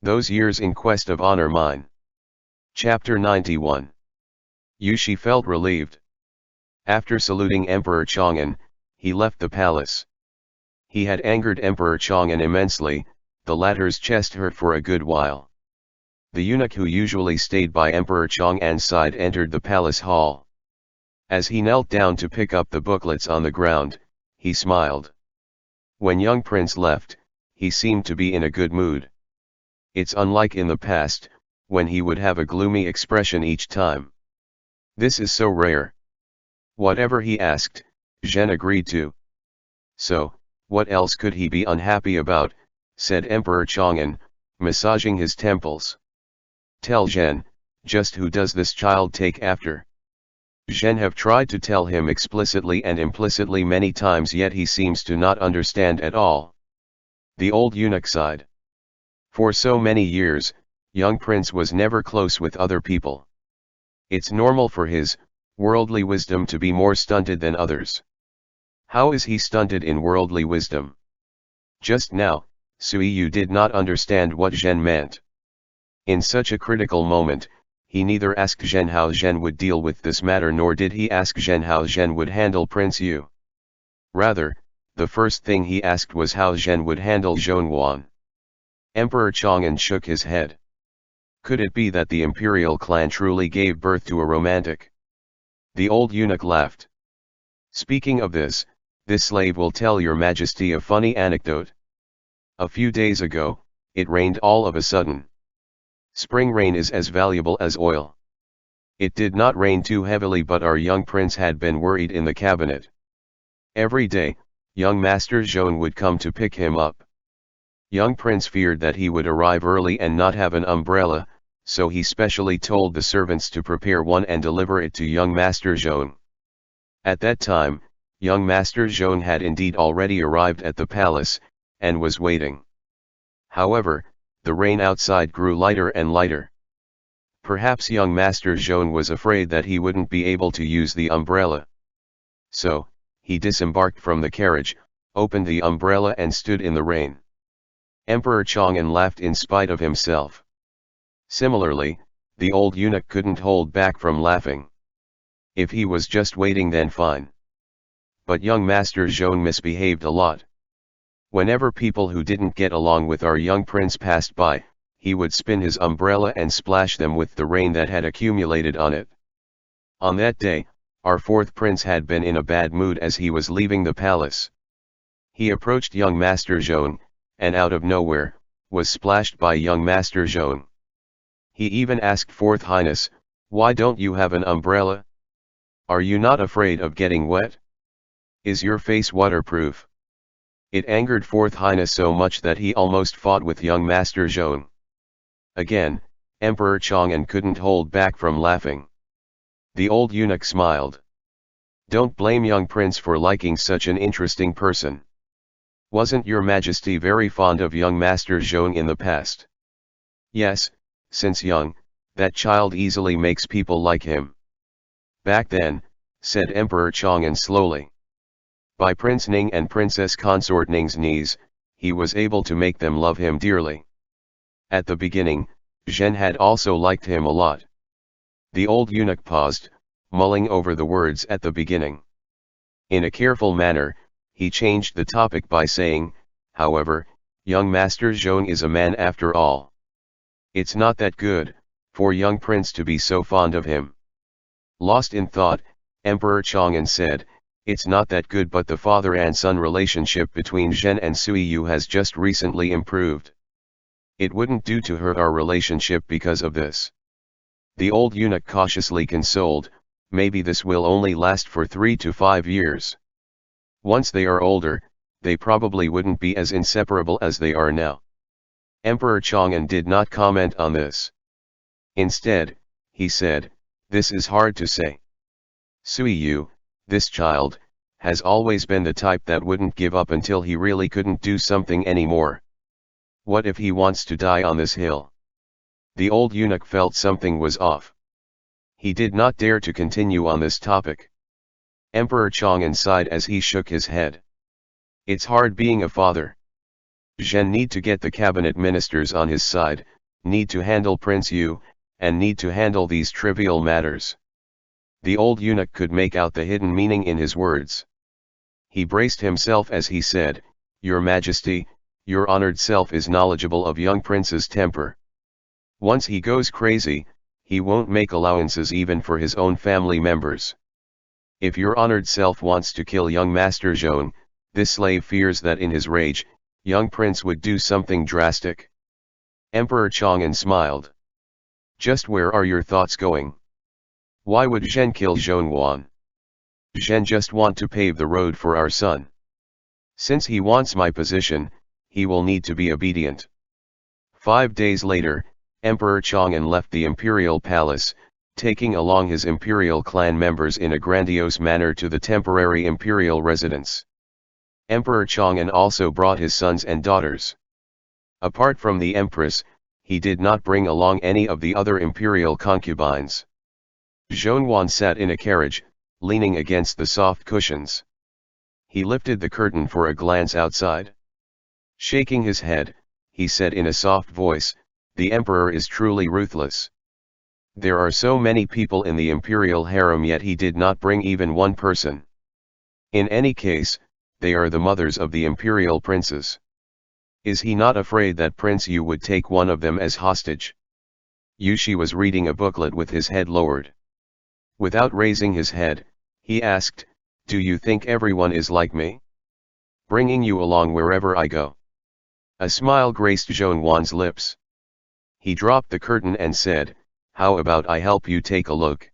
Those years in quest of honor mine. Chapter 91. Yushi felt relieved. After saluting Emperor Chang'an, he left the palace. He had angered Emperor Chang'an immensely, the latter's chest hurt for a good while. The eunuch who usually stayed by Emperor Chang'an's side entered the palace hall. As he knelt down to pick up the booklets on the ground, he smiled. When young prince left, he seemed to be in a good mood. It's unlike in the past, when he would have a gloomy expression each time. This is so rare. Whatever he asked, Zhen agreed to. So, what else could he be unhappy about, said Emperor Chang'an, massaging his temples. Tell Zhen, just who does this child take after? Zhen have tried to tell him explicitly and implicitly many times, yet he seems to not understand at all. The old eunuch sighed. For so many years, young prince was never close with other people. It's normal for his worldly wisdom to be more stunted than others. How is he stunted in worldly wisdom? Just now, Suiyu did not understand what Zhen meant. In such a critical moment, he neither asked Zhen how Zhen would deal with this matter, nor did he ask Zhen how Zhen would handle Prince Yu. Rather, the first thing he asked was how Zhen would handle Zhongyuan. Emperor Chang'an shook his head. Could it be that the imperial clan truly gave birth to a romantic? The old eunuch laughed. Speaking of this slave will tell your majesty a funny anecdote. A few days ago, it rained all of a sudden. Spring rain is as valuable as oil. It did not rain too heavily, but our young prince had been worried in the cabinet. Every day, young Master Zhong would come to pick him up. Young prince feared that he would arrive early and not have an umbrella, so he specially told the servants to prepare one and deliver it to young Master Zhong. At that time, young Master Zhong had indeed already arrived at the palace, and was waiting. However, the rain outside grew lighter and lighter. Perhaps young Master Zhong was afraid that he wouldn't be able to use the umbrella. So, he disembarked from the carriage, opened the umbrella and stood in the rain. Emperor Chang'an laughed in spite of himself. Similarly, the old eunuch couldn't hold back from laughing. If he was just waiting, then fine. But young Master Zhong misbehaved a lot. Whenever people who didn't get along with our young prince passed by, he would spin his umbrella and splash them with the rain that had accumulated on it. On that day, our fourth prince had been in a bad mood as he was leaving the palace. He approached young Master Zhong, and out of nowhere, was splashed by young Master Zhong. He even asked Fourth Highness, "Why don't you have an umbrella? Are you not afraid of getting wet? Is your face waterproof?" It angered Fourth Highness so much that he almost fought with young Master Zhong. Again, Emperor Chang'an couldn't hold back from laughing. The old eunuch smiled. Don't blame young prince for liking such an interesting person. Wasn't your majesty very fond of young Master Zhong in the past? Yes, since young, that child easily makes people like him. Back then, said Emperor Chang'an slowly. By Prince Ning and Princess Consort Ning's knees, he was able to make them love him dearly. At the beginning, Zhen had also liked him a lot. The old eunuch paused, mulling over the words at the beginning. In a careful manner, he changed the topic by saying, however, young Master Zhong is a man after all. It's not that good, for young prince to be so fond of him. Lost in thought, Emperor Chang'an said, it's not that good, but the father and son relationship between Zhen and Suiyu has just recently improved. It wouldn't do to hurt our relationship because of this. The old eunuch cautiously consoled, maybe this will only last for 3 to 5 years. Once they are older, they probably wouldn't be as inseparable as they are now. Emperor Chang'an did not comment on this. Instead, he said, this is hard to say. Suiyu, this child, has always been the type that wouldn't give up until he really couldn't do something anymore. What if he wants to die on this hill? The old eunuch felt something was off. He did not dare to continue on this topic. Emperor Chang'an sighed as he shook his head. It's hard being a father. Zhen need to get the cabinet ministers on his side, need to handle Prince Yu, and need to handle these trivial matters. The old eunuch could make out the hidden meaning in his words. He braced himself as he said, "Your Majesty, your honored self is knowledgeable of young prince's temper. Once he goes crazy, he won't make allowances even for his own family members. If your honored self wants to kill young Master Zhong, this slave fears that in his rage, young prince would do something drastic." Emperor Chang'an smiled. "Just where are your thoughts going? Why would Zhen kill Zhongwan? Zhen just want to pave the road for our son. Since he wants my position, he will need to be obedient." 5 days later, Emperor Chang'an left the imperial palace, taking along his imperial clan members in a grandiose manner to the temporary imperial residence. Emperor Chang'an also brought his sons and daughters. Apart from the empress, he did not bring along any of the other imperial concubines. Zhongwan sat in a carriage, leaning against the soft cushions. He lifted the curtain for a glance outside. Shaking his head, he said in a soft voice, "The emperor is truly ruthless. There are so many people in the imperial harem, yet he did not bring even one person. In any case, they are the mothers of the imperial princes. Is he not afraid that Prince Yu would take one of them as hostage?" Yushi was reading a booklet with his head lowered. Without raising his head, he asked, "Do you think everyone is like me? Bringing you along wherever I go?" A smile graced Zhongwan's lips. He dropped the curtain and said, "How about I help you take a look?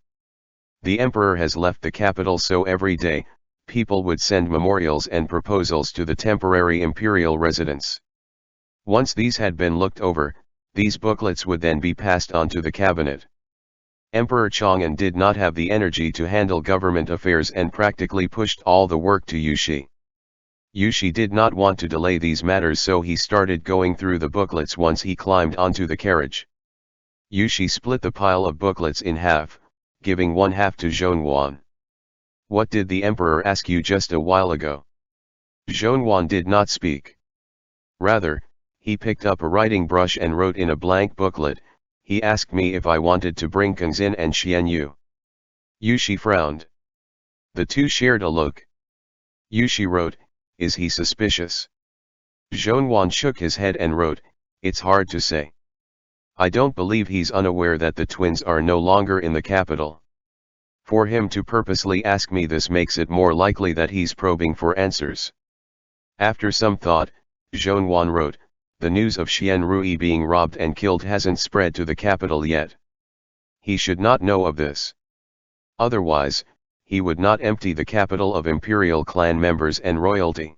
The emperor has left the capital, so every day, people would send memorials and proposals to the temporary imperial residence. Once these had been looked over, these booklets would then be passed on to the cabinet." Emperor Chang'an did not have the energy to handle government affairs and practically pushed all the work to Yushi. Yushi did not want to delay these matters, so he started going through the booklets once he climbed onto the carriage. Yushi split the pile of booklets in half, giving one half to Zhongwan. "What did the emperor ask you just a while ago?" Zhongwan did not speak. Rather, he picked up a writing brush and wrote in a blank booklet, "He asked me if I wanted to bring Kangxin and Xian Yu." Yushi frowned. The two shared a look. Yushi wrote, "Is he suspicious?" Zhongwan shook his head and wrote, "It's hard to say. I don't believe he's unaware that the twins are no longer in the capital. For him to purposely ask me this makes it more likely that he's probing for answers." After some thought, Zhongwan wrote, "The news of Xian Rui being robbed and killed hasn't spread to the capital yet. He should not know of this. Otherwise, he would not empty the capital of imperial clan members and royalty."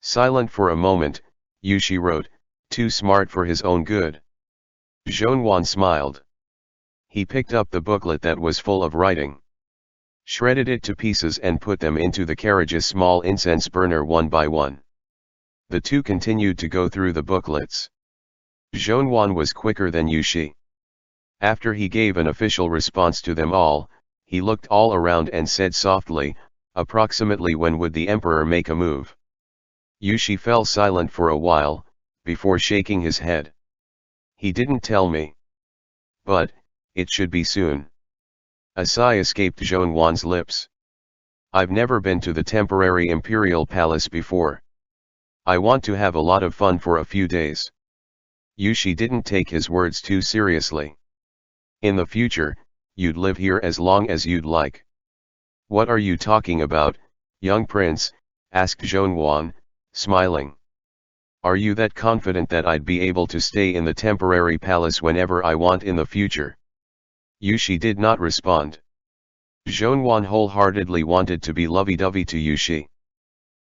Silent for a moment, Yushi wrote, "Too smart for his own good." Zhongwan smiled. He picked up the booklet that was full of writing, shredded it to pieces and put them into the carriage's small incense burner one by one. The two continued to go through the booklets. Zhongwan was quicker than Yushi. After he gave an official response to them all, he looked all around and said softly, "Approximately when would the emperor make a move?" Yushi fell silent for a while, before shaking his head. "He didn't tell me. But, it should be soon." A sigh escaped Zhongwan's lips. "I've never been to the temporary imperial palace before. I want to have a lot of fun for a few days." Yushi didn't take his words too seriously. "In the future, you'd live here as long as you'd like." "What are you talking about, young prince?" asked Zhongwan, smiling. "Are you that confident that I'd be able to stay in the temporary palace whenever I want in the future?" Yushi did not respond. Zhongwan wholeheartedly wanted to be lovey-dovey to Yushi.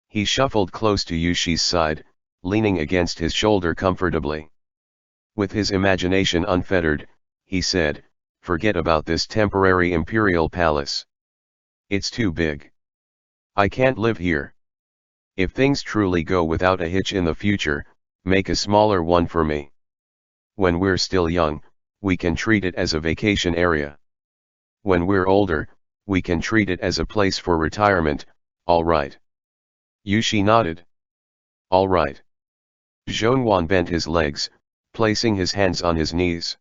He shuffled close to Yushi's side, leaning against his shoulder comfortably. With his imagination unfettered, he said, "Forget about this temporary imperial palace. It's too big. I can't live here. If things truly go without a hitch in the future, make a smaller one for me. When we're still young, we can treat it as a vacation area. When we're older, we can treat it as a place for retirement, all right?" Yushi nodded. "All right." Zhongwan bent his legs, placing his hands on his knees.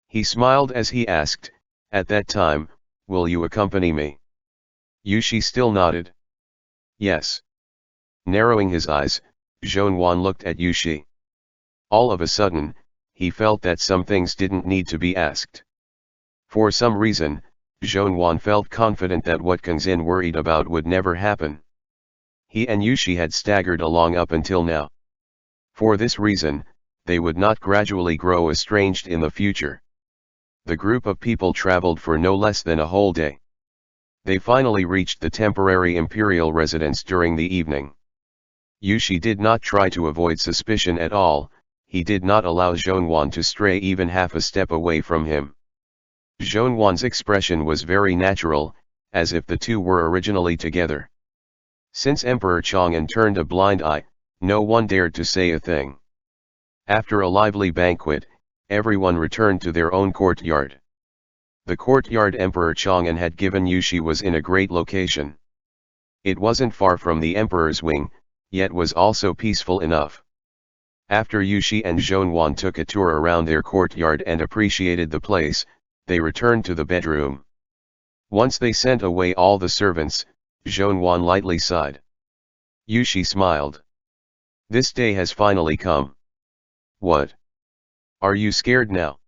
He smiled as he asked, "At that time, will you accompany me?" Yushi still nodded. "Yes." Narrowing his eyes, Zhonwan looked at Yushi. All of a sudden, he felt that some things didn't need to be asked. For some reason, Zhonwan felt confident that what Kangxin worried about would never happen. He and Yushi had staggered along up until now. For this reason, they would not gradually grow estranged in the future. The group of people traveled for no less than a whole day. They finally reached the temporary imperial residence during the evening. Yushi did not try to avoid suspicion at all. He did not allow Zhonwan to stray even half a step away from him. Zhonwan's expression was very natural, as if the two were originally together. Since Emperor Chang'an turned a blind eye, no one dared to say a thing. After a lively banquet, everyone returned to their own courtyard. The courtyard Emperor Chang'an had given Yushi was in a great location. It wasn't far from the Emperor's wing, yet was also peaceful enough. After Yushi and Zhonwan took a tour around their courtyard and appreciated the place, they returned to the bedroom. Once they sent away all the servants, Zhonwan lightly sighed. Yushi smiled. "This day has finally come." "What? Are you scared now?"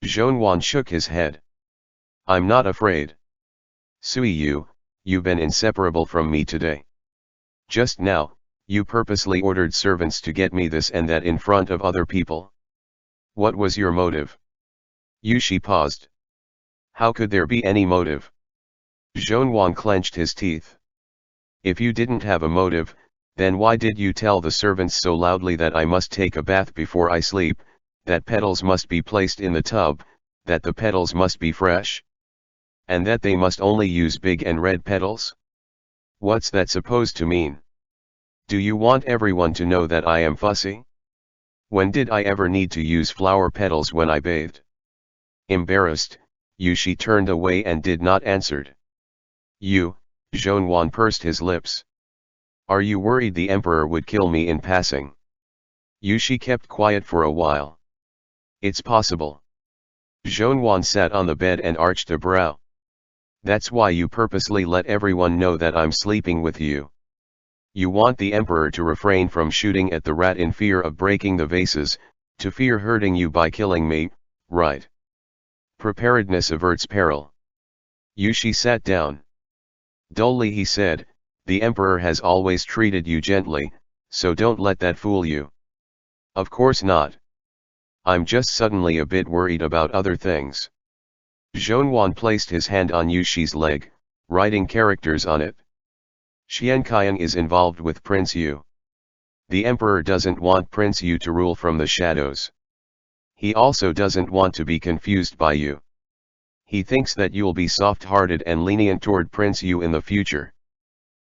Zhonwan shook his head. "I'm not afraid. Suiyu, you've been inseparable from me today. Just now, you purposely ordered servants to get me this and that in front of other people. What was your motive?" Yushi paused. "How could there be any motive?" Zhonwan clenched his teeth. "If you didn't have a motive, then why did you tell the servants so loudly that I must take a bath before I sleep, that petals must be placed in the tub, that the petals must be fresh? And that they must only use big and red petals? What's that supposed to mean? Do you want everyone to know that I am fussy? When did I ever need to use flower petals when I bathed?" Embarrassed, Yushi turned away and did not answer. "You," Zhonwan pursed his lips. "Are you worried the Emperor would kill me in passing?" Yushi kept quiet for a while. "It's possible." Zhonwan sat on the bed and arched a brow. "That's why you purposely let everyone know that I'm sleeping with you. You want the Emperor to refrain from shooting at the rat in fear of breaking the vases, to fear hurting you by killing me, right? Preparedness averts peril." Yushi sat down. Dully he said, "The Emperor has always treated you gently, so don't let that fool you." "Of course not. I'm just suddenly a bit worried about other things." Zhonwan placed his hand on Yushi's leg, writing characters on it. "Xianqiang is involved with Prince Yu. The Emperor doesn't want Prince Yu to rule from the shadows. He also doesn't want to be confused by you. He thinks that you'll be soft-hearted and lenient toward Prince Yu in the future.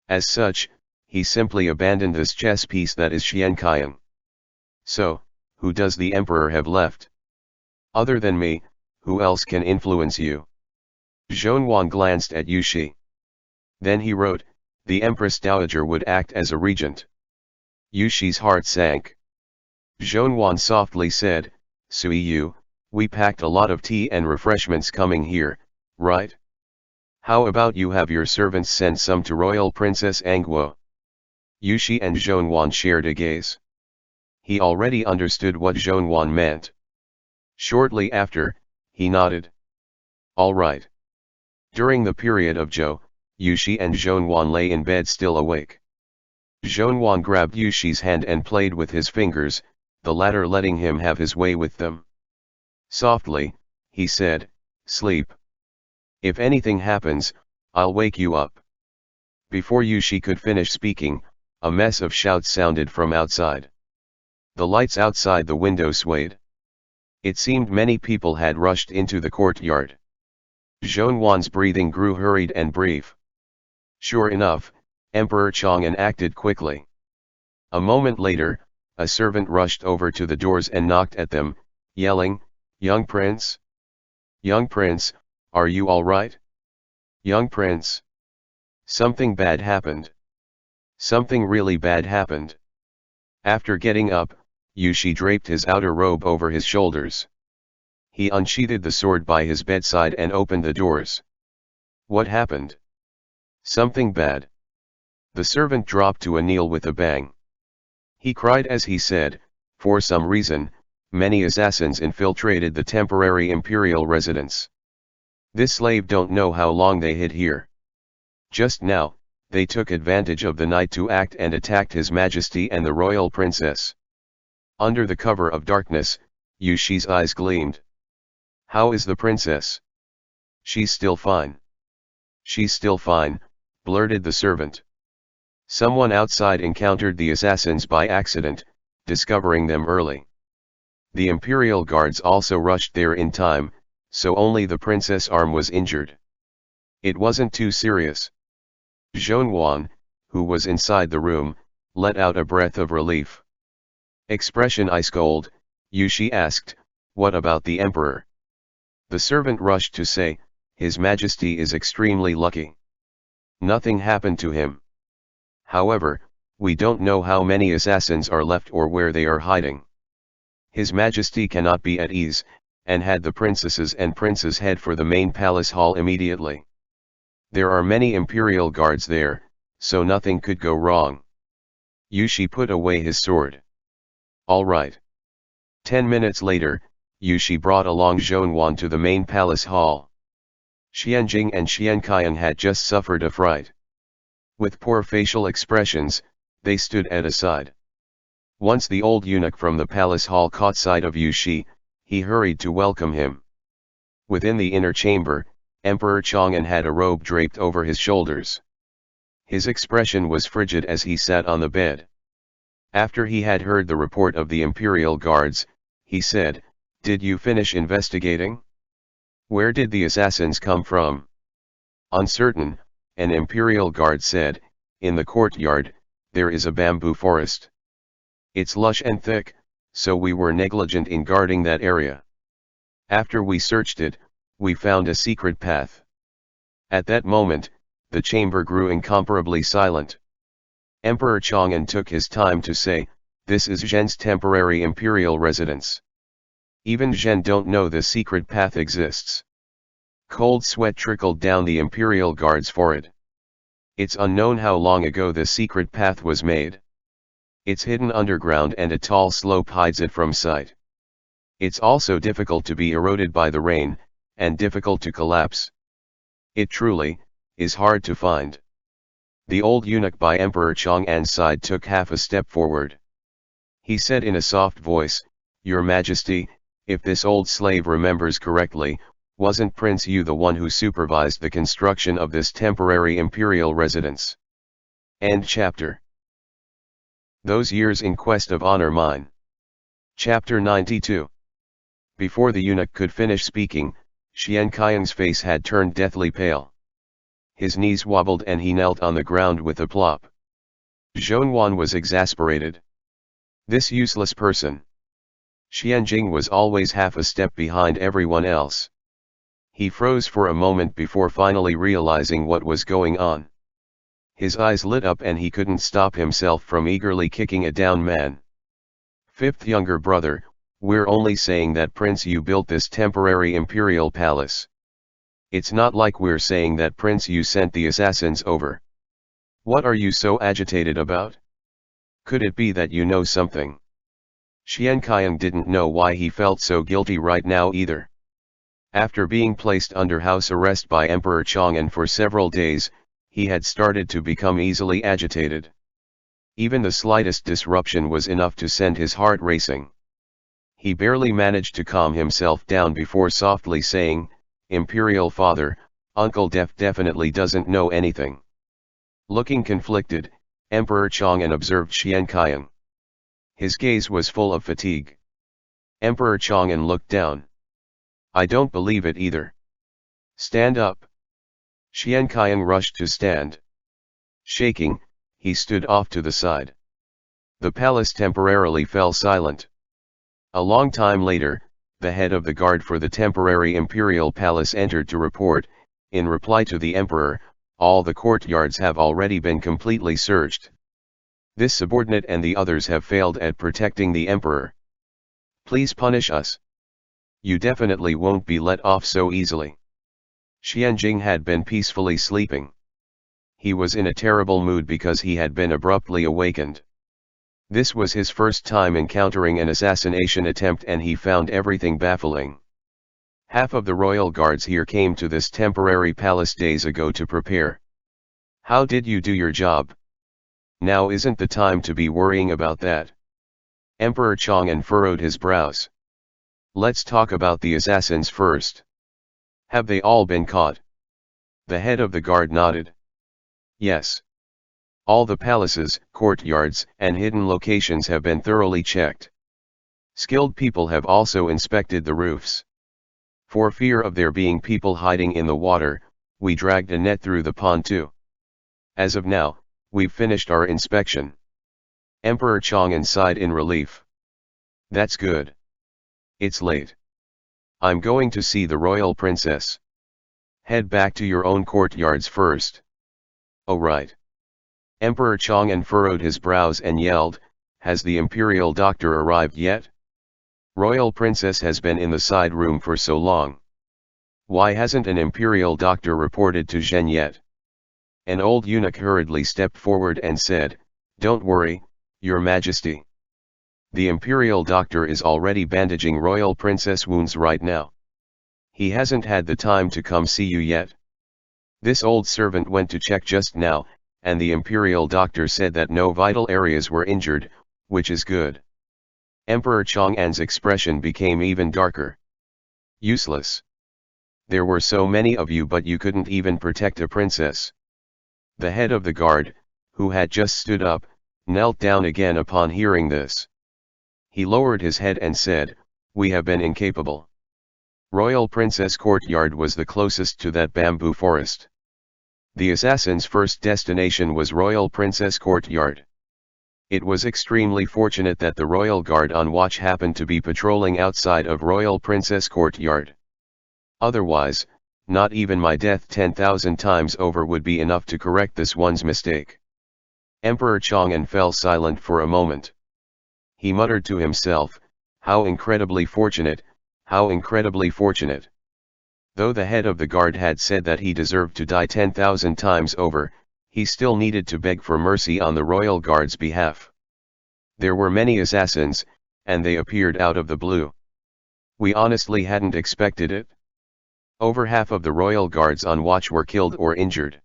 As such, he simply abandoned this chess piece that is Xianqiang. So, who does the Emperor have left? Other than me, who else can influence you?" Zhonwan glanced at Yushi. Then he wrote, "The Empress Dowager would act as a regent." Yushi's heart sank. Zhonwan softly said, "Suiyu, we packed a lot of tea and refreshments coming here, right? How about you have your servants send some to Royal Princess Angguo?" Yushi and Zhonwan shared a gaze. He already understood what Zhonwan meant. Shortly after, he nodded. "All right." During the period of Zhou, Yushi and Zhonwan lay in bed still awake. Zhonwan grabbed Yushi's hand and played with his fingers, the latter letting him have his way with them. Softly, he said, "Sleep. If anything happens, I'll wake you up." Before Yushi could finish speaking, a mess of shouts sounded from outside. The lights outside the window swayed. It seemed many people had rushed into the courtyard. Zhonwan's breathing grew hurried and brief. Sure enough, Emperor Chang'an acted quickly. A moment later, a servant rushed over to the doors and knocked at them, yelling, "Young prince? Young prince, are you all right? Young prince? Something bad happened. Something really bad happened." After getting up, Yushi draped his outer robe over his shoulders. He unsheathed the sword by his bedside and opened the doors. What happened? Something bad. The servant dropped to a kneel with a bang. He cried as he said, for some reason, many assassins infiltrated the temporary imperial residence. This slave don't know how long they hid here. Just now, they took advantage of the night to act and attacked His Majesty and the royal princess. Under the cover of darkness, Yushi's eyes gleamed. How is the princess? She's still fine. She's still fine, blurted the servant. Someone outside encountered the assassins by accident, discovering them early. The imperial guards also rushed there in time, so only the princess' arm was injured. It wasn't too serious. Zhongyuan, who was inside the room, let out a breath of relief. Expression ice cold, Yushi asked, what about the emperor? The servant rushed to say, His Majesty is extremely lucky. Nothing happened to him. However, we don't know how many assassins are left or where they are hiding. His Majesty cannot be at ease, and had the princesses and princes head for the main palace hall immediately. There are many imperial guards there, so nothing could go wrong. Yushi put away his sword. All right. 10 minutes later, Yushi brought along Zhongyuan to the main palace hall. Xianjing and Xianqiang had just suffered a fright. With poor facial expressions, they stood at a side. Once the old eunuch from the palace hall caught sight of Yushi, he hurried to welcome him. Within the inner chamber, Emperor Chang'an had a robe draped over his shoulders. His expression was frigid as he sat on the bed. After he had heard the report of the imperial guards, he said, Did you finish investigating? Where did the assassins come from? Uncertain, an imperial guard said, In the courtyard, there is a bamboo forest. It's lush and thick, so we were negligent in guarding that area. After we searched it, we found a secret path. At that moment, the chamber grew incomparably silent. Emperor Chang'an took his time to say, This is Zhen's temporary imperial residence. Even Zhen don't know the secret path exists. Cold sweat trickled down the imperial guard's forehead. It's unknown how long ago the secret path was made. It's hidden underground and a tall slope hides it from sight. It's also difficult to be eroded by the rain, and difficult to collapse. It truly is hard to find. The old eunuch by Emperor Chang'an's side took half a step forward. He said in a soft voice, Your Majesty, if this old slave remembers correctly, wasn't Prince Yu the one who supervised the construction of this temporary imperial residence? End chapter. Those years in quest of honor mine. Chapter 92. Before the eunuch could finish speaking, Xianqiang's face had turned deathly pale. His knees wobbled and he knelt on the ground with a plop. Zhongyuan was exasperated. This useless person. Xianjing was always half a step behind everyone else. He froze for a moment before finally realizing what was going on. His eyes lit up and he couldn't stop himself from eagerly kicking a down man. Fifth younger brother, we're only saying that Prince Yu built this temporary imperial palace. It's not like we're saying that Prince Yu sent the assassins over. What are you so agitated about? Could it be that you know something? Xianqiang didn't know why he felt so guilty right now either. After being placed under house arrest by Emperor Chang'an for several days, he had started to become easily agitated. Even the slightest disruption was enough to send his heart racing. He barely managed to calm himself down before softly saying, Imperial Father, Uncle definitely doesn't know anything. Looking conflicted, Emperor Chang'an observed Xianqiang. His gaze was full of fatigue. Emperor Chang'an looked down. I don't believe it either. Stand up. Xianqiang rushed to stand. Shaking, he stood off to the side. The palace temporarily fell silent. A long time later, the head of the guard for the temporary imperial palace entered to report, in reply to the emperor, all the courtyards have already been completely searched. This subordinate and the others have failed at protecting the emperor. Please punish us. You definitely won't be let off so easily. Xianjing had been peacefully sleeping. He was in a terrible mood because he had been abruptly awakened. This was his first time encountering an assassination attempt and he found everything baffling. Half of the royal guards here came to this temporary palace days ago to prepare. How did you do your job? Now isn't the time to be worrying about that. Emperor Chang'an furrowed his brows. Let's talk about the assassins first. Have they all been caught? The head of the guard nodded. Yes. All the palaces, courtyards, and hidden locations have been thoroughly checked. Skilled people have also inspected the roofs. For fear of there being people hiding in the water, we dragged a net through the pond too. As of now, we've finished our inspection. Emperor Chang'an sighed in relief. That's good. It's late. I'm going to see the royal princess. Head back to your own courtyards first. Oh right. Emperor Chang'an furrowed his brows and yelled, has the imperial doctor arrived yet? Royal princess has been in the side room for so long. Why hasn't an imperial doctor reported to Zhen yet? An old eunuch hurriedly stepped forward and said, don't worry, your majesty. The imperial doctor is already bandaging royal princess wounds right now. He hasn't had the time to come see you yet. This old servant went to check just now, and the imperial doctor said that no vital areas were injured, which is good. Emperor Chang'an's expression became even darker. Useless. There were so many of you but you couldn't even protect a princess. The head of the guard, who had just stood up, knelt down again upon hearing this. He lowered his head and said, we have been incapable. Royal Princess Courtyard was the closest to that bamboo forest. The assassin's first destination was Royal Princess Courtyard. It was extremely fortunate that the royal guard on watch happened to be patrolling outside of Royal Princess Courtyard. Otherwise, not even my death 10,000 times over would be enough to correct this one's mistake. Emperor Chang'an fell silent for a moment. He muttered to himself, how incredibly fortunate, how incredibly fortunate. Though the head of the guard had said that he deserved to die 10,000 times over, he still needed to beg for mercy on the royal guard's behalf. There were many assassins, and they appeared out of the blue. We honestly hadn't expected it. Over half of the royal guards on watch were killed or injured.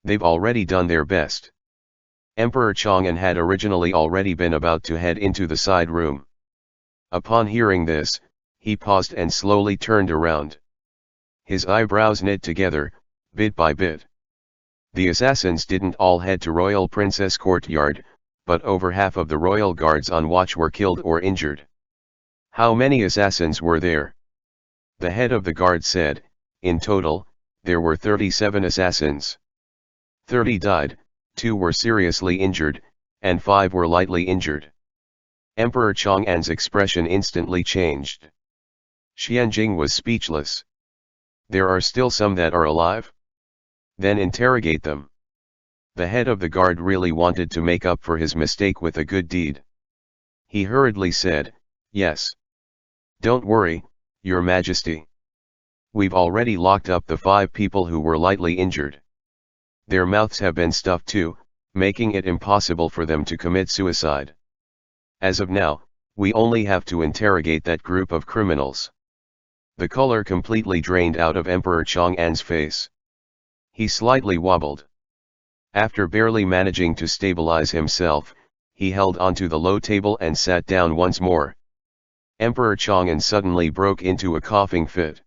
They've already done their best. Emperor Chang'an had originally already been about to head into the side room. Upon hearing this, he paused and slowly turned around. His eyebrows knit together, bit by bit. The assassins didn't all head to Royal Princess Courtyard, but over half of the royal guards on watch were killed or injured. How many assassins were there? The head of the guard said, in total, there were 37 assassins. 30 died, 2 were seriously injured, and 5 were lightly injured. Emperor Chang'an's expression instantly changed. Xianjing was speechless. There are still some that are alive? Then interrogate them. The head of the guard really wanted to make up for his mistake with a good deed. He hurriedly said, yes. Don't worry, your majesty. We've already locked up the 5 people who were lightly injured. Their mouths have been stuffed too, making it impossible for them to commit suicide. As of now, we only have to interrogate that group of criminals. The color completely drained out of Emperor Chang'an's face. He slightly wobbled. After barely managing to stabilize himself, he held onto the low table and sat down once more. Emperor Chang'an suddenly broke into a coughing fit.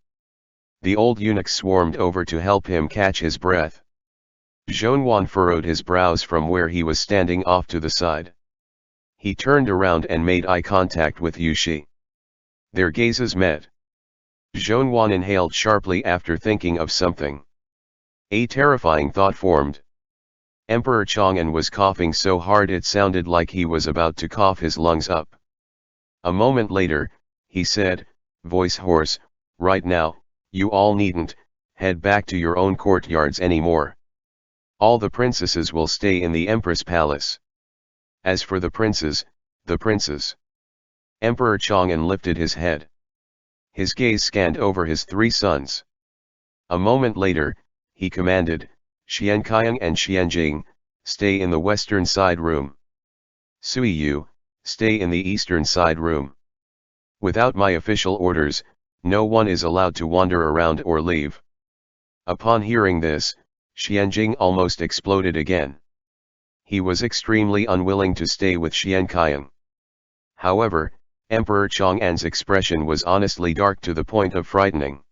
The old eunuch swarmed over to help him catch his breath. Zhonwan furrowed his brows from where he was standing off to the side. He turned around and made eye contact with Yushi. Their gazes met. Zhonwan inhaled sharply after thinking of something. A terrifying thought formed. Emperor Chang'an was coughing so hard it sounded like he was about to cough his lungs up. A moment later, he said, voice hoarse, right now, you all needn't head back to your own courtyards anymore. All the princesses will stay in the Empress Palace. As for the princes. Emperor Chang'an lifted his head. His gaze scanned over his three sons. A moment later, he commanded, Xianqiang and Xianjing, stay in the western side room. Sui Yu, stay in the eastern side room. Without my official orders, no one is allowed to wander around or leave. Upon hearing this, Xianjing almost exploded again. He was extremely unwilling to stay with Xianqiang. However, Emperor Chang'an's expression was honestly dark to the point of frightening.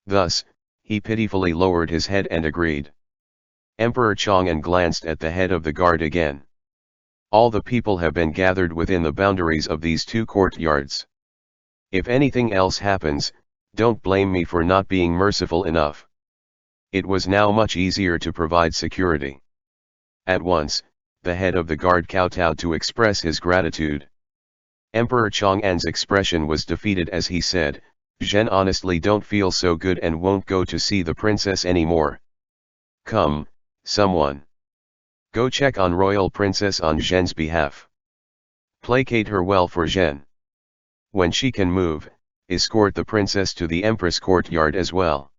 Thus, he pitifully lowered his head and agreed. Emperor Chang'an glanced at the head of the guard again. All the people have been gathered within the boundaries of these two courtyards. If anything else happens, don't blame me for not being merciful enough. It was now much easier to provide security. At once, the head of the guard kowtowed to express his gratitude. Emperor Chang'an's expression was defeated as he said, Zhen honestly don't feel so good and won't go to see the princess anymore. Come, someone. Go check on royal princess on Zhen's behalf. Placate her well for Zhen. When she can move, escort the princess to the empress courtyard as well.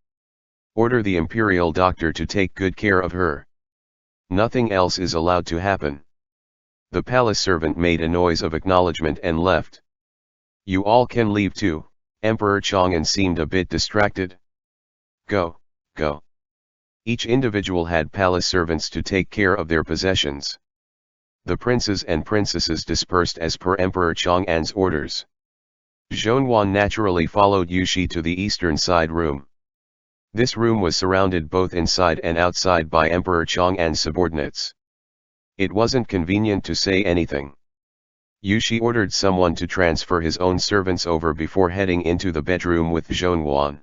Order the imperial doctor to take good care of her. Nothing else is allowed to happen. The palace servant made a noise of acknowledgement and left. You all can leave too. Emperor Chang'an seemed a bit distracted. Go. Each individual had palace servants to take care of their possessions. The princes and princesses dispersed as per Emperor Chang'an's orders. Zhonwan naturally followed Yushi to the eastern side room. This room was surrounded both inside and outside by Emperor Chang'an's subordinates. It wasn't convenient to say anything. Yushi ordered someone to transfer his own servants over before heading into the bedroom with Zhonwan.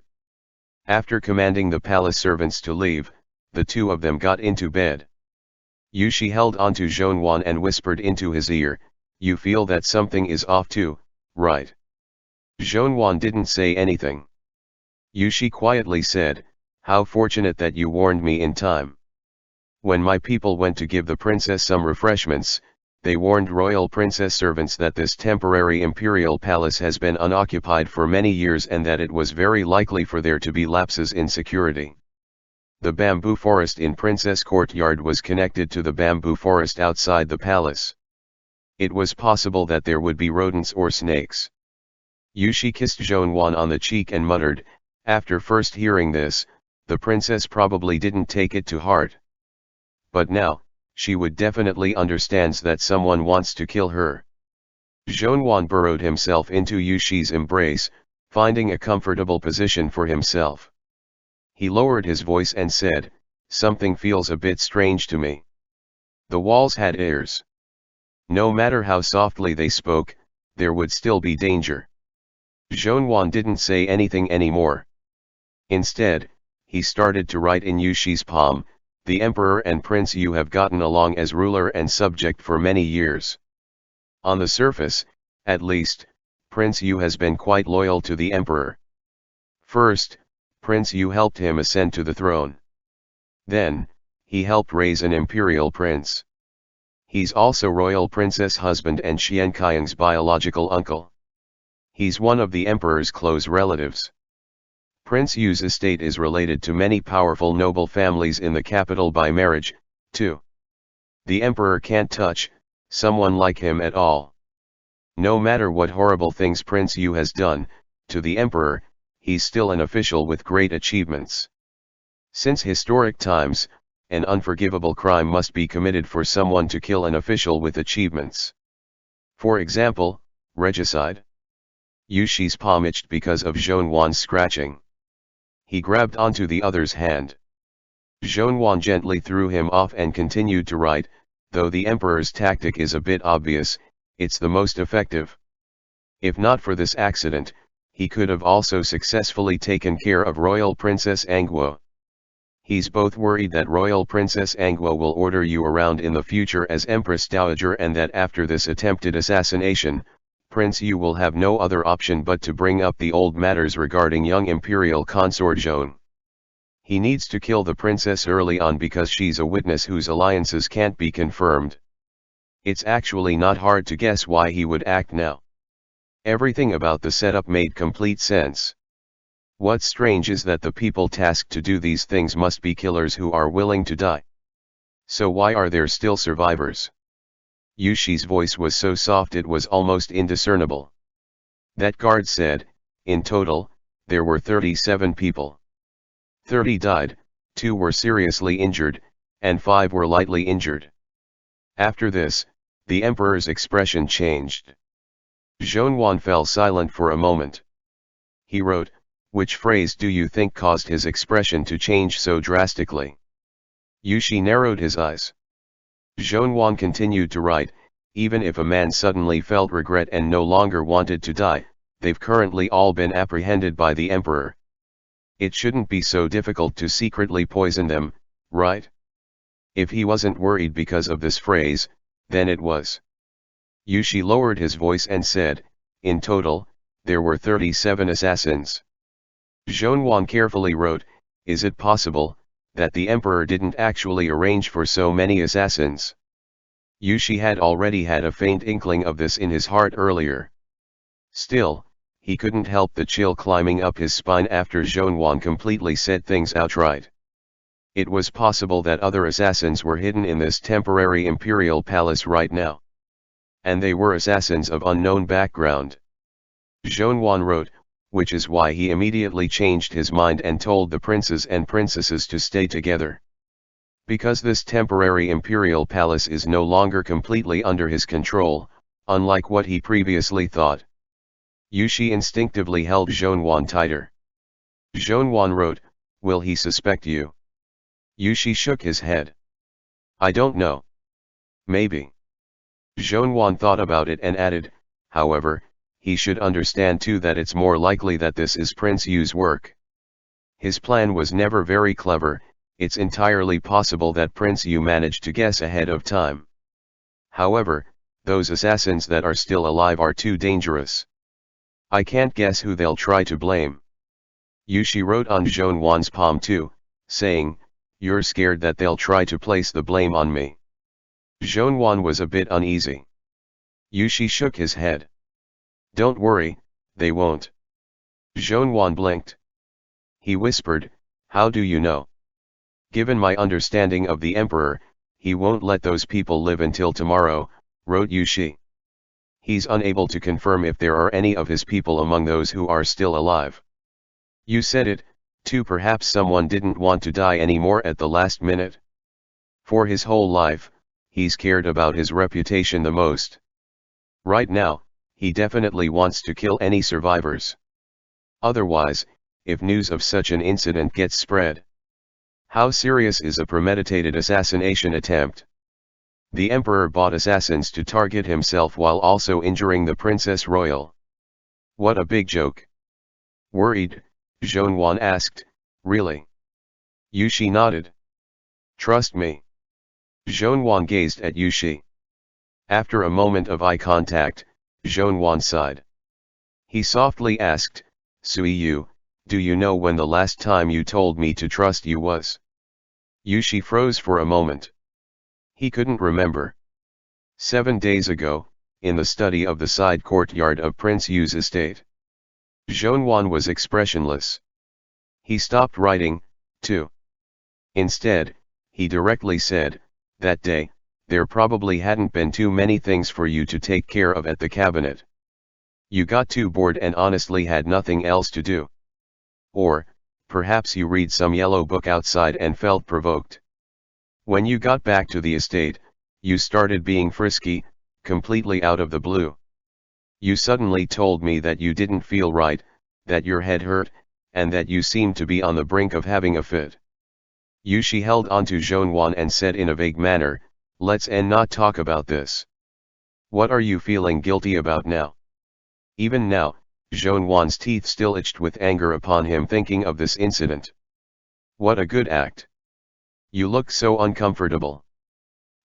After commanding the palace servants to leave, the two of them got into bed. Yushi held onto Zhonwan and whispered into his ear, You feel that something is off too, right? Zhonwan didn't say anything. Yushi quietly said, How fortunate that you warned me in time. When my people went to give the princess some refreshments, they warned royal princess servants that this temporary imperial palace has been unoccupied for many years and that it was very likely for there to be lapses in security. The bamboo forest in Princess Courtyard was connected to the bamboo forest outside the palace. It was possible that there would be rodents or snakes. Yushi kissed Zhonwan on the cheek and muttered, After first hearing this, the princess probably didn't take it to heart. But now, she would definitely understands that someone wants to kill her. Zhonwan burrowed himself into Yushi's embrace, finding a comfortable position for himself. He lowered his voice and said, Something feels a bit strange to me. The walls had ears. No matter how softly they spoke, there would still be danger. Zhonwan didn't say anything anymore. Instead, he started to write in Yushi's palm, The Emperor and Prince Yu have gotten along as ruler and subject for many years. On the surface, at least, Prince Yu has been quite loyal to the Emperor. First, Prince Yu helped him ascend to the throne. Then, he helped raise an imperial prince. He's also royal princess husband and Xianqiang's biological uncle. He's one of the Emperor's close relatives. Prince Yu's estate is related to many powerful noble families in the capital by marriage, too. The Emperor can't touch someone like him at all. No matter what horrible things Prince Yu has done, to the Emperor, he's still an official with great achievements. Since historic times, an unforgivable crime must be committed for someone to kill an official with achievements. For example, regicide. Yushi's palm itched because of Zhonwan's scratching. He grabbed onto the other's hand. Zhonwan gently threw him off and continued to write, Though the Emperor's tactic is a bit obvious, it's the most effective. If not for this accident, he could have also successfully taken care of Royal Princess Angguo. He's both worried that Royal Princess Angguo will order you around in the future as Empress Dowager and that after this attempted assassination, Prince Yu will have no other option but to bring up the old matters regarding young imperial consort Zhong. He needs to kill the princess early on because she's a witness whose alliances can't be confirmed. It's actually not hard to guess why he would act now. Everything about the setup made complete sense. What's strange is that the people tasked to do these things must be killers who are willing to die. So why are there still survivors? Yushi's voice was so soft it was almost indiscernible. That guard said, in total, there were 37 people. 30 died, 2 were seriously injured, and 5 were lightly injured. After this, the emperor's expression changed. Zhongyuan fell silent for a moment. He wrote, "Which phrase do you think caused his expression to change so drastically?" Yushi narrowed his eyes. Zhongyuan continued to write, "Even if a man suddenly felt regret and no longer wanted to die, they've currently all been apprehended by the emperor. It shouldn't be so difficult to secretly poison them, right? If he wasn't worried because of this phrase, then it was." Yushi lowered his voice and said, "In total, there were 37 assassins." Zhongyuan carefully wrote, "Is it possible that the emperor didn't actually arrange for so many assassins?" Yushi had already had a faint inkling of this in his heart earlier. Still, he couldn't help the chill climbing up his spine after Zhongyuan completely said things outright. It was possible that other assassins were hidden in this temporary imperial palace right now. And they were assassins of unknown background. Zhongyuan wrote, which is why he immediately changed his mind and told the princes and princesses to stay together. Because this temporary imperial palace is no longer completely under his control, unlike what he previously thought. Yushi instinctively held Zhongyuan tighter. Zhongyuan wrote, "Will he suspect you?" Yushi shook his head. "I don't know. Maybe." Zhongyuan thought about it and added, "However, he should understand too that it's more likely that this is Prince Yu's work. His plan was never very clever. It's entirely possible that Prince Yu managed to guess ahead of time. However, those assassins that are still alive are too dangerous. I can't guess who they'll try to blame." Yushi wrote on Zhongyuan's palm too, saying, "You're scared that they'll try to place the blame on me." Zhongyuan was a bit uneasy. Yushi shook his head. "Don't worry, they won't." Zhongyuan blinked. He whispered, "How do you know?" "Given my understanding of the emperor, he won't let those people live until tomorrow," wrote Yushi. "He's unable to confirm if there are any of his people among those who are still alive." "You said it, too. Perhaps someone didn't want to die anymore at the last minute. For his whole life, he's cared about his reputation the most. Right now, he definitely wants to kill any survivors. Otherwise, if news of such an incident gets spread, how serious is a premeditated assassination attempt? The emperor bought assassins to target himself while also injuring the princess royal. What a big joke." "Worried?" Zhongyuan asked, "Really?" Yushi nodded. "Trust me." Zhongyuan gazed at Yushi. After a moment of eye contact, Zhongyuan sighed. He softly asked, "Suiyu, do you know when the last time you told me to trust you was?" Yushi froze for a moment. He couldn't remember. 7 days ago, in the study of the side courtyard of Prince Yu's estate. Zhongyuan was expressionless. He stopped writing, too. Instead, he directly said, "That day, there probably hadn't been too many things for you to take care of at the cabinet. You got too bored and honestly had nothing else to do. Or, perhaps you read some yellow book outside and felt provoked. When you got back to the estate, you started being frisky, completely out of the blue. You suddenly told me that you didn't feel right, that your head hurt, and that you seemed to be on the brink of having a fit." Yushi held onto Zhongyuan and said in a vague manner, "Let's not talk about this. What are you feeling guilty about now?" Even now, Zhongyuan's teeth still itched with anger upon him thinking of this incident. "What a good act. You look so uncomfortable.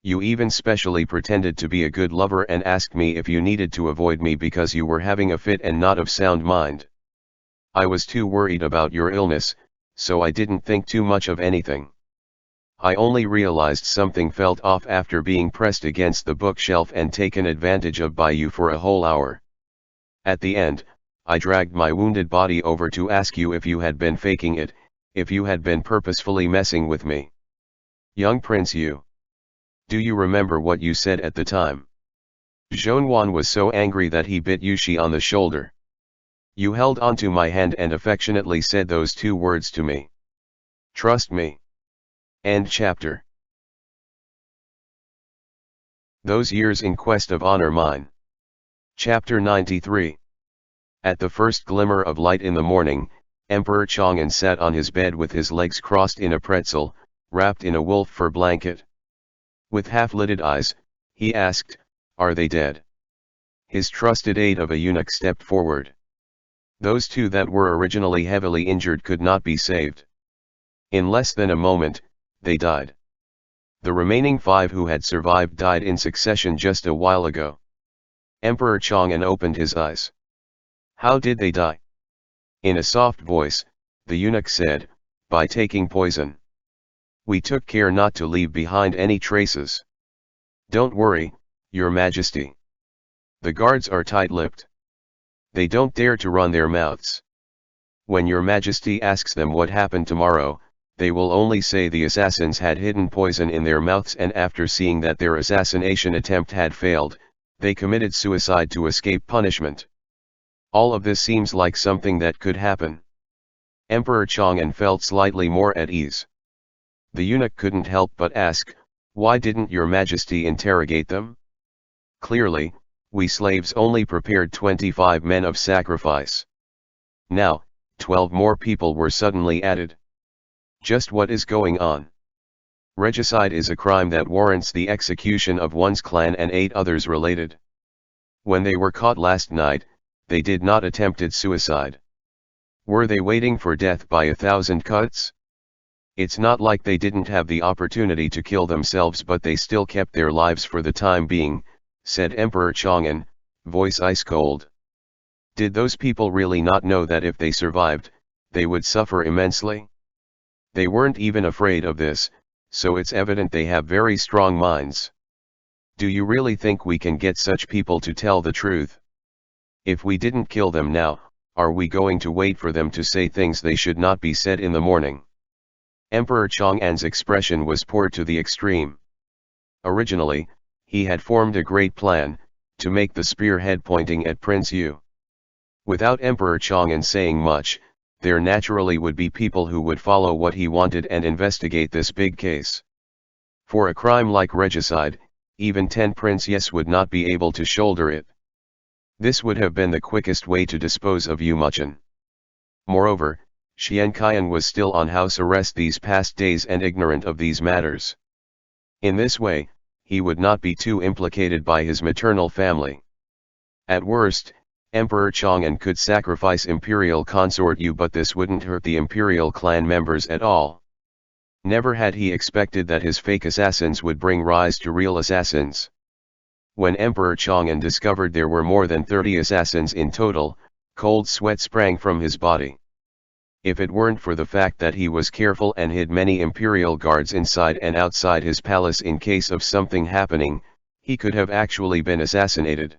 You even specially pretended to be a good lover and asked me if you needed to avoid me because you were having a fit and not of sound mind. I was too worried about your illness, so I didn't think too much of anything. I only realized something felt off after being pressed against the bookshelf and taken advantage of by you for a whole hour. At the end, I dragged my wounded body over to ask you if you had been faking it, if you had been purposefully messing with me. Young Prince Yu. Do you remember what you said at the time? Zhongyuan was so angry that he bit Yushi on the shoulder. You held onto my hand and affectionately said those 2 words to me. Trust me. End chapter. Those years in quest of honor mine. Chapter 93. At the first glimmer of light in the morning, Emperor Chang'an sat on his bed with his legs crossed in a pretzel, wrapped in a wolf fur blanket. With half-lidded eyes, he asked, "Are they dead?" His trusted aide of a eunuch stepped forward. Those 2 that were originally heavily injured could not be saved. In less than a moment, they died. The remaining 5 who had survived died in succession just a while ago. Emperor Chang'an opened his eyes. How did they die? In a soft voice, the eunuch said, by taking poison. We took care not to leave behind any traces. Don't worry, Your Majesty. The guards are tight-lipped. They don't dare to run their mouths. When Your Majesty asks them what happened tomorrow, they will only say the assassins had hidden poison in their mouths, and after seeing that their assassination attempt had failed, they committed suicide to escape punishment. All of this seems like something that could happen. Emperor Chang'an felt slightly more at ease. The eunuch couldn't help but ask, why didn't Your Majesty interrogate them? Clearly, we slaves only prepared 25 men of sacrifice. Now, 12 more people were suddenly added. Just what is going on? Regicide is a crime that warrants the execution of one's clan and 8 others related. When they were caught last night, they did not attempted suicide. Were they waiting for death by 1,000 cuts? It's not like they didn't have the opportunity to kill themselves, but they still kept their lives for the time being, said Emperor Chang'an, voice ice cold. Did those people really not know that if they survived, they would suffer immensely? They weren't even afraid of this, so it's evident they have very strong minds. Do you really think we can get such people to tell the truth? If we didn't kill them now, are we going to wait for them to say things they should not be said in the morning? Emperor Chang'an's expression was poor to the extreme. Originally, he had formed a great plan, to make the spearhead pointing at Prince Yu. Without Emperor Chang'an saying much, there naturally would be people who would follow what he wanted and investigate this big case. For a crime like regicide, even 10 princes would not be able to shoulder it. This would have been the quickest way to dispose of Yu Muchen. Moreover, Xian Qian was still on house arrest these past days and ignorant of these matters. In this way, he would not be too implicated by his maternal family. At worst, Emperor Chang'an could sacrifice imperial consort Yu, but this wouldn't hurt the imperial clan members at all. Never had he expected that his fake assassins would bring rise to real assassins. When Emperor Chang'an discovered there were more than 30 assassins in total, cold sweat sprang from his body. If it weren't for the fact that he was careful and hid many imperial guards inside and outside his palace in case of something happening, he could have actually been assassinated.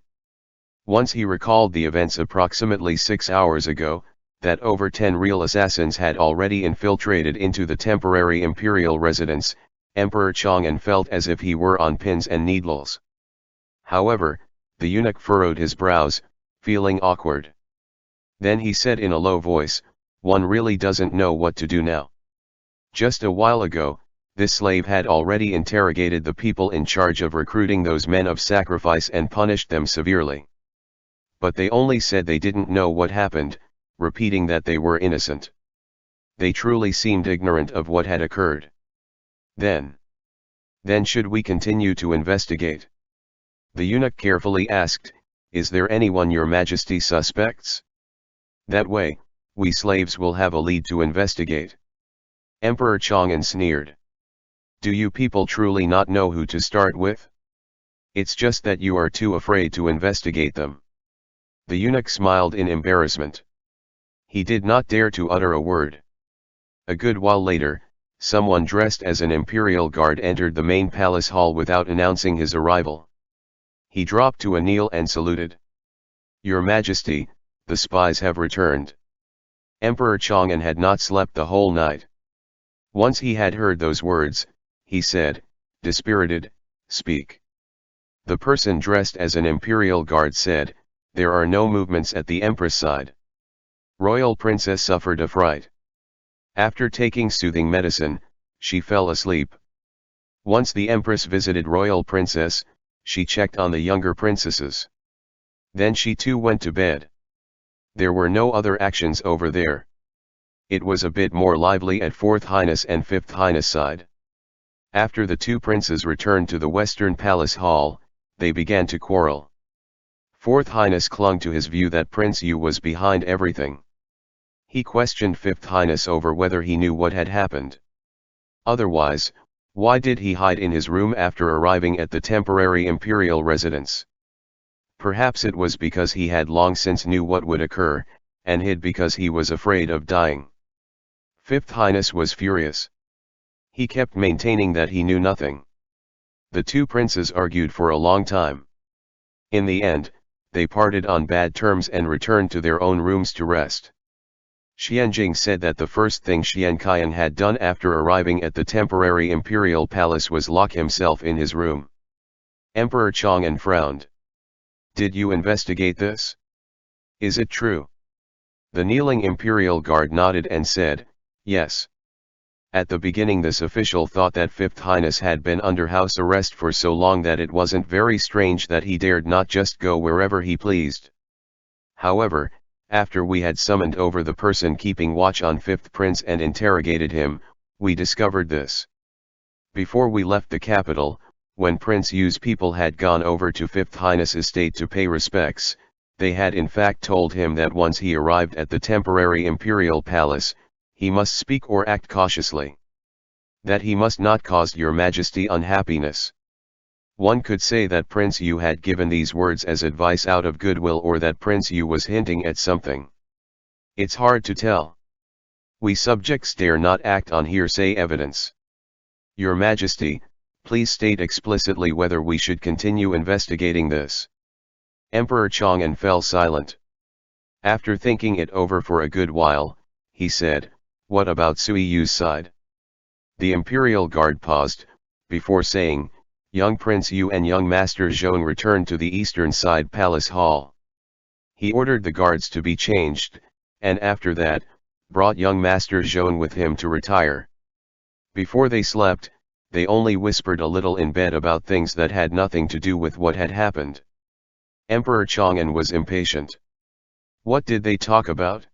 Once he recalled the events approximately 6 hours ago, that over 10 real assassins had already infiltrated into the temporary imperial residence, Emperor Chang'an felt as if he were on pins and needles. However, the eunuch furrowed his brows, feeling awkward. Then he said in a low voice, one really doesn't know what to do now. Just a while ago, this slave had already interrogated the people in charge of recruiting those men of sacrifice and punished them severely. But they only said they didn't know what happened, repeating that they were innocent. They truly seemed ignorant of what had occurred. Then should we continue to investigate? The eunuch carefully asked, is there anyone Your Majesty suspects? That way, we slaves will have a lead to investigate. Emperor Chang'an sneered. Do you people truly not know who to start with? It's just that you are too afraid to investigate them. The eunuch smiled in embarrassment. He did not dare to utter a word. A good while later, someone dressed as an imperial guard entered the main palace hall without announcing his arrival. He dropped to a kneel and saluted. "Your Majesty, the spies have returned." Emperor Chang'an had not slept the whole night. Once he had heard those words, he said, dispirited, "Speak." The person dressed as an imperial guard said, "There are no movements at the Empress side." Royal Princess suffered a fright. After taking soothing medicine, she fell asleep. Once the Empress visited Royal Princess, she checked on the younger princesses. Then she too went to bed. There were no other actions over there. It was a bit more lively at 4th Highness and 5th Highness side. After the two princes returned to the Western Palace Hall, they began to quarrel. 4th Highness clung to his view that Prince Yu was behind everything. He questioned 5th Highness over whether he knew what had happened. Otherwise, why did he hide in his room after arriving at the temporary imperial residence? Perhaps it was because he had long since knew what would occur, and hid because he was afraid of dying. 5th Highness was furious. He kept maintaining that he knew nothing. The two princes argued for a long time. In the end, they parted on bad terms and returned to their own rooms to rest. Xianjing said that the first thing Xian Qian had done after arriving at the temporary imperial palace was lock himself in his room. Emperor Chang'an frowned. "Did you investigate this? Is it true?" The kneeling imperial guard nodded and said, "Yes." At the beginning this official thought that 5th Highness had been under house arrest for so long that it wasn't very strange that he dared not just go wherever he pleased. However, after we had summoned over the person keeping watch on 5th Prince and interrogated him, we discovered this. Before we left the capital, when Prince Yu's people had gone over to 5th Highness estate to pay respects, they had in fact told him that once he arrived at the temporary imperial palace, he must speak or act cautiously. That he must not cause your Majesty unhappiness. One could say that Prince Yu had given these words as advice out of goodwill, or that Prince Yu was hinting at something. It's hard to tell. We subjects dare not act on hearsay evidence. Your Majesty, please state explicitly whether we should continue investigating this." Emperor Chang'an fell silent. After thinking it over for a good while, he said, "What about Sui Yu's side?" The imperial guard paused, before saying, "Young Prince Yu and young Master Zhong returned to the eastern side palace hall." He ordered the guards to be changed, and after that, brought young Master Zhong with him to retire. Before they slept, they only whispered a little in bed about things that had nothing to do with what had happened. Emperor Chang'an was impatient. What did they talk about?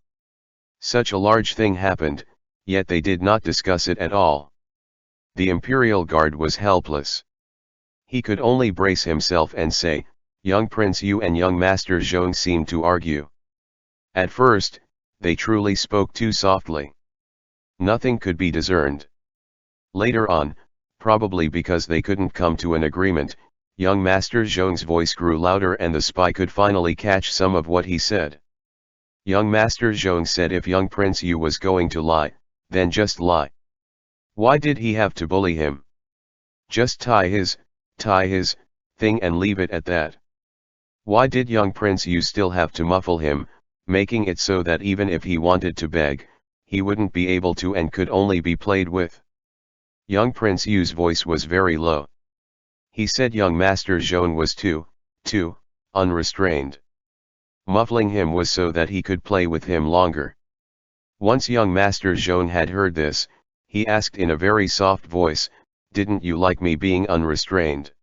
Such a large thing happened, yet they did not discuss it at all. The imperial guard was helpless. He could only brace himself and say, "Young Prince Yu and young Master Zhong seemed to argue. At first, they truly spoke too softly. Nothing could be discerned. Later on, probably because they couldn't come to an agreement, young Master Zhong's voice grew louder and the spy could finally catch some of what he said. Young Master Zhong said if young Prince Yu was going to lie, then just lie. Why did he have to bully him? Just tie his thing and leave it at that. Why did young Prince Yu still have to muffle him, making it so that even if he wanted to beg, he wouldn't be able to and could only be played with? Young Prince Yu's voice was very low. He said young Master Zhong was too unrestrained. Muffling him was so that he could play with him longer. Once young Master Zhong had heard this, he asked in a very soft voice, "Didn't you like me being unrestrained?"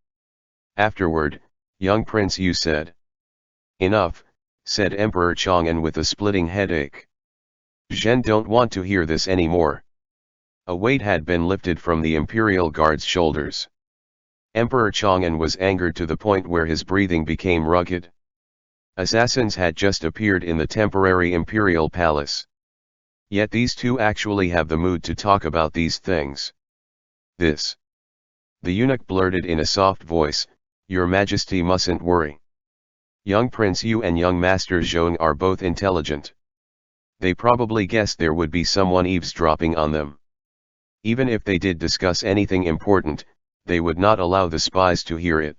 Afterward, young Prince Yu said. "Enough," said Emperor Chang'an with a splitting headache. "Zhen don't want to hear this anymore." A weight had been lifted from the imperial guard's shoulders. Emperor Chang'an was angered to the point where his breathing became rugged. Assassins had just appeared in the temporary imperial palace. Yet these two actually have the mood to talk about these things. The eunuch blurted in a soft voice, "Your Majesty mustn't worry. Young Prince Yu and young Master Zhong are both intelligent. They probably guessed there would be someone eavesdropping on them. Even if they did discuss anything important, they would not allow the spies to hear it.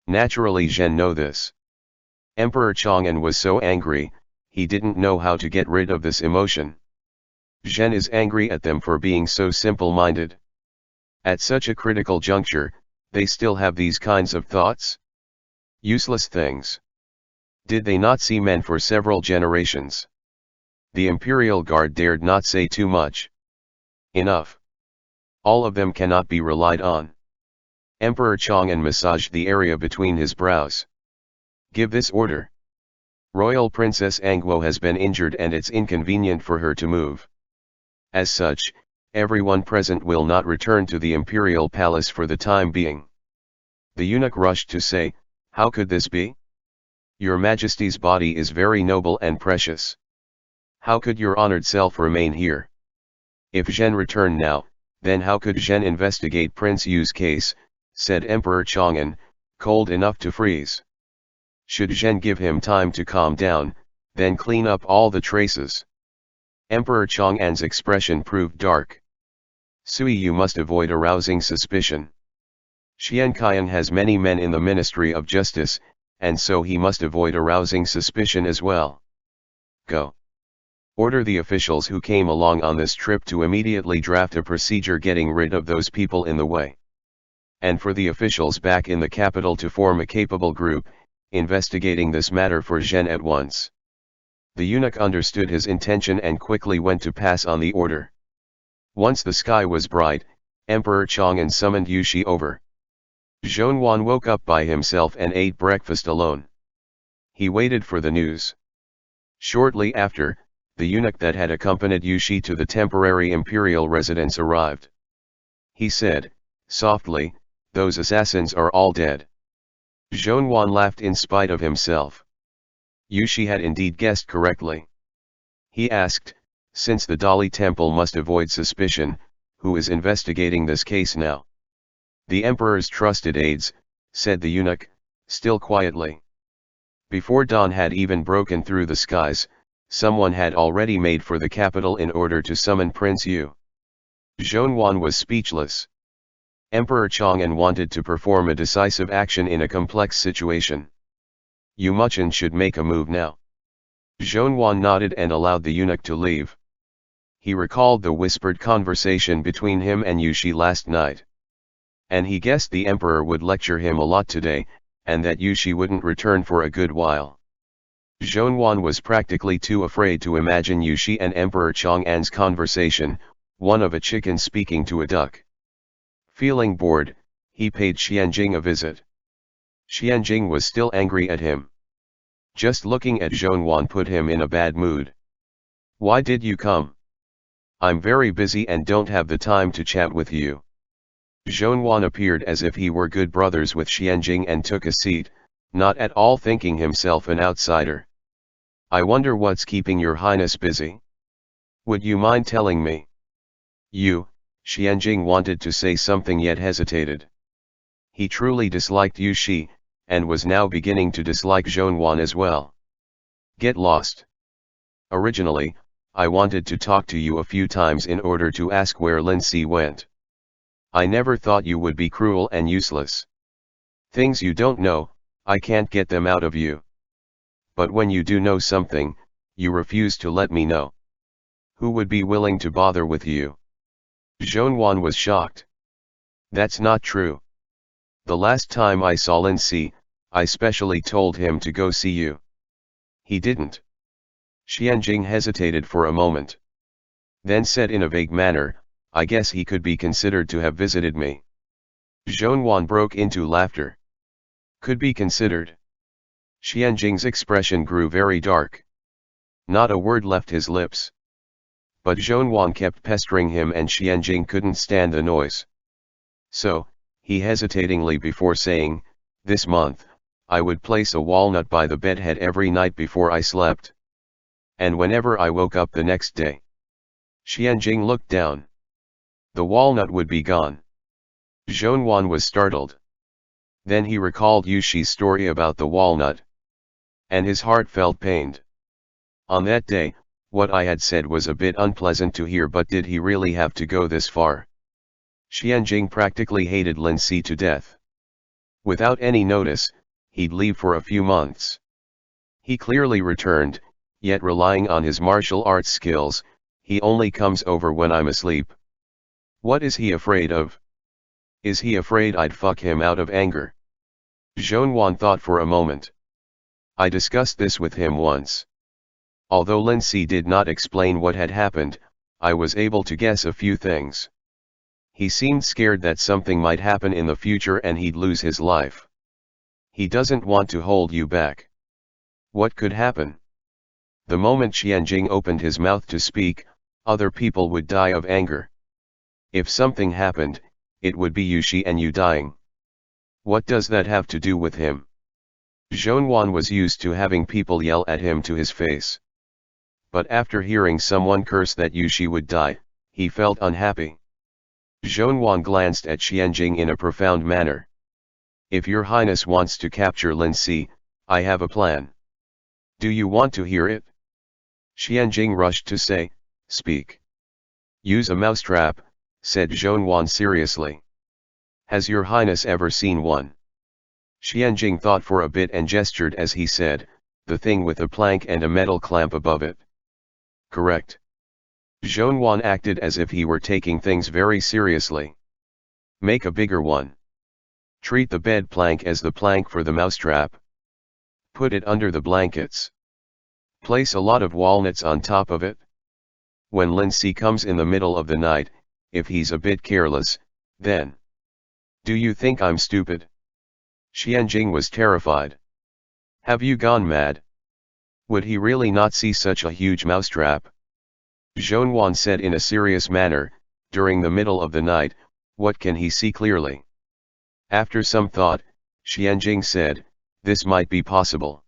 Naturally Zhen knew this. Emperor Chang'an was so angry, he didn't know how to get rid of this emotion. Zhen is angry at them for being so simple-minded. At such a critical juncture, they still have these kinds of thoughts? Useless things. Did they not see men for several generations? The imperial guard dared not say too much. Enough. All of them cannot be relied on. Emperor Chang'an massaged the area between his brows. Give this order. Royal Princess Angguo has been injured and it's inconvenient for her to move. As such, everyone present will not return to the imperial palace for the time being. The eunuch rushed to say, how could this be? Your Majesty's body is very noble and precious. How could your honored self remain here? If Zhen returned now, then how could Zhen investigate Prince Yu's case, said Emperor Chang'an, cold enough to freeze. Should Zhen give him time to calm down, then clean up all the traces? Emperor Chang'an's expression proved dark. Sui, you must avoid arousing suspicion. Xian Qian has many men in the Ministry of Justice, and so he must avoid arousing suspicion as well. Go. Order the officials who came along on this trip to immediately draft a procedure getting rid of those people in the way. And for the officials back in the capital to form a capable group, investigating this matter for Zhen at once. The eunuch understood his intention and quickly went to pass on the order. Once the sky was bright, Emperor Chang'an summoned Yushi over. Zhonwan woke up by himself and ate breakfast alone. He waited for the news. Shortly after, the eunuch that had accompanied Yushi to the temporary imperial residence arrived. He said, softly, those assassins are all dead. Zhonwan laughed in spite of himself. Yushi had indeed guessed correctly. He asked, since the Dali Temple must avoid suspicion, who is investigating this case now? The emperor's trusted aides, said the eunuch, still quietly. Before dawn had even broken through the skies, someone had already made for the capital in order to summon Prince Yu. Zhonwan was speechless. Emperor Chang'an wanted to perform a decisive action in a complex situation. Yu Muchen should make a move now. Zhonwan nodded and allowed the eunuch to leave. He recalled the whispered conversation between him and Yushi last night. And he guessed the emperor would lecture him a lot today, and that Yushi wouldn't return for a good while. Zhonwan was practically too afraid to imagine Yushi and Emperor Chang'an's conversation, one of a chicken speaking to a duck. Feeling bored, he paid Xianjing a visit. Xianjing was still angry at him. Just looking at Zhonwan put him in a bad mood. Why did you come? I'm very busy and don't have the time to chat with you. Zhonwan appeared as if he were good brothers with Xianjing and took a seat, not at all thinking himself an outsider. I wonder what's keeping your highness busy? Would you mind telling me? Xianjing wanted to say something yet hesitated. He truly disliked Yushi, and was now beginning to dislike Zhonwan as well. Get lost. Originally, I wanted to talk to you a few times in order to ask where Lindsay went. I never thought you would be cruel and useless. Things you don't know, I can't get them out of you. But when you do know something, you refuse to let me know. Who would be willing to bother with you? Zhonwan was shocked. That's not true. The last time I saw Lindsay, I specially told him to go see you. He didn't. Xianjing hesitated for a moment. Then said in a vague manner, I guess he could be considered to have visited me. Zhonwan broke into laughter. Could be considered. Xianjing's expression grew very dark. Not a word left his lips. But Zhonwan kept pestering him and Xianjing couldn't stand the noise. So, he hesitatingly before saying, this month, I would place a walnut by the bedhead every night before I slept. And whenever I woke up the next day. Xianjing looked down. The walnut would be gone. Zhonwan was startled. Then he recalled Yushi's story about the walnut. And his heart felt pained. On that day, What I had said was a bit unpleasant to hear, but did he really have to go this far? Xianjing practically hated Lin Si to death. Without any notice, he'd leave for a few months. He clearly returned, yet relying on his martial arts skills, he only comes over when I'm asleep. What is he afraid of? Is he afraid I'd fuck him out of anger? Zhongyuan thought for a moment. I discussed this with him once. Although Lin Si did not explain what had happened, I was able to guess a few things. He seemed scared that something might happen in the future and he'd lose his life. He doesn't want to hold you back. What could happen? The moment Xianjing opened his mouth to speak, other people would die of anger. If something happened, it would be Yushi and you dying. What does that have to do with him? Zhongyuan was used to having people yell at him to his face. But after hearing someone curse that Yushi would die, he felt unhappy. Zhongyuan glanced at Xianjing in a profound manner. If your highness wants to capture Lin Si, I have a plan. Do you want to hear it? Xianjing rushed to say, speak. Use a mousetrap, said Zhongyuan seriously. Has your highness ever seen one? Xianjing thought for a bit and gestured as he said, the thing with a plank and a metal clamp above it. Correct. Zhongyuan acted as if he were taking things very seriously. Make a bigger one. Treat the bed plank as the plank for the mousetrap. Put it under the blankets. Place a lot of walnuts on top of it. When Lin Si comes in the middle of the night, if he's a bit careless, then. Do you think I'm stupid? Xianjing was terrified. Have you gone mad? Would he really not see such a huge mousetrap? Zhongyuan said in a serious manner, during the middle of the night, what can he see clearly? After some thought, Xianjing said, this might be possible.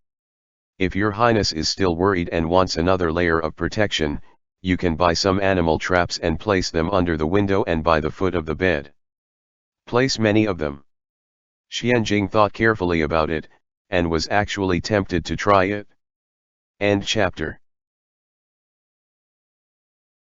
If your highness is still worried and wants another layer of protection, you can buy some animal traps and place them under the window and by the foot of the bed. Place many of them. Xianjing thought carefully about it, and was actually tempted to try it. End chapter.